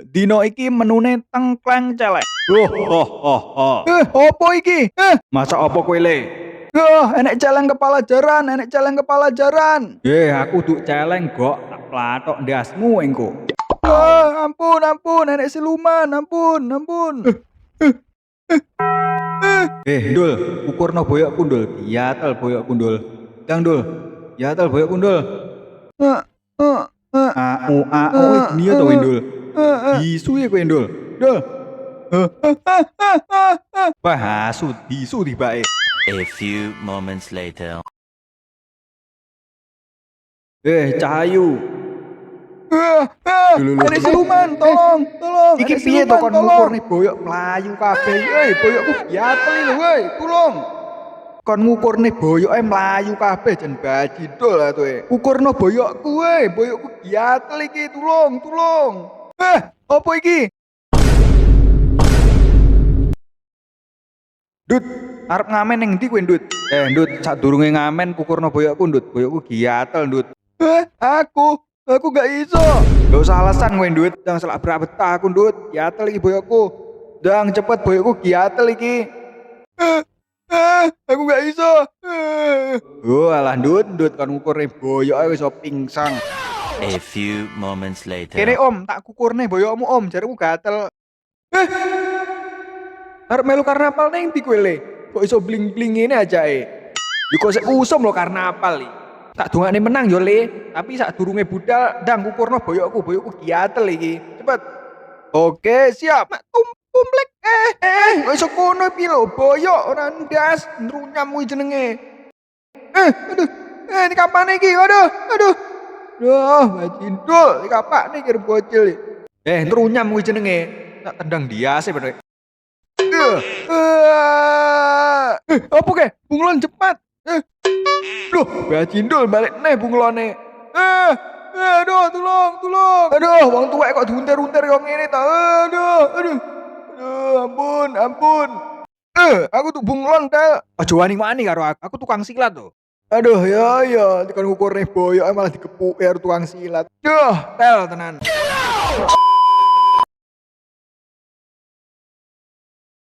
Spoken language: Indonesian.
Dino iki menune tengkleng celek. Opo iki? Masa opo kowe le? Enek celeng kepala jaran, enek celeng kepala jaran. Aku duk celeng gok, tak platok ndasmu engko. Ampun, enek siluman, ampun. Ndul, ukurno boyokku Ndul. Giatel boyokku Ndul. Yang Ndul. Giatel boyokku Ndul. Dunia to Ndul. Bisu ya kowe Ndul. Ndul. Wah, asu bisu tibake. A few moments later. Cahayu. Ada siluman, tolong. Iki piye to kon ngukur nih boyok mlayu kabeh. Boyokku giatel lho woi, tolong. Kon ngukur nih boyoke mlayu kabeh jen bajidol lah kowe. Ukurno boyokku boyokku giatel iki, tolong. Opo iki? Dut, arep ngamen ning ndi kowe, Ndut? Ndut, sadurunge ngamen kukurno boyokku, Ndut. Boyokku giatel, Ndut. Aku gak iso. Gak usah alasan kowe, Ndut. Jangan salah betah aku, Ndut. Giatel iki boyokku. Dang cepet boyokku giatel iki. Aku gak iso. Alah Ndut kan ngukurne boyoke wis pingsan. A few moments later. Kene Om, tak kukurne boyokmu Om, jareku gatel. Arep melu karnaval ning ndi kowe le? Kok iso bling-bling ngene ajake? Yo kok sik usum lo karnaval iki. Tak dongane menang yo le, tapi sak durunge budal ndang kukurno boyokku giatel iki. Cepet. Oke, siap. Mak tumplek. Kok iso kono piye lho, boyok ora ndas, nrunyam kuwi jenenge. Aduh. Ini kapan iki? Aduh. Bajindul, iki kapan iki kira bocil. Nrunyam kuwi jenenge. Tak tendang diase bener. Apa ke? Bunglon cepat. Loh, bajindul balik neh bunglone. Aduh, tolong. Aduh, wong tuwek kok diunter-unter kok ngene ta. Aduh, ampun. Aku tuh bunglon tel. Aja wani-wani karo aku tukang silat tuh. Aduh, ya, tekan ngukurne boyok malah dikepuk karo tukang silat. Duh, tel tenan.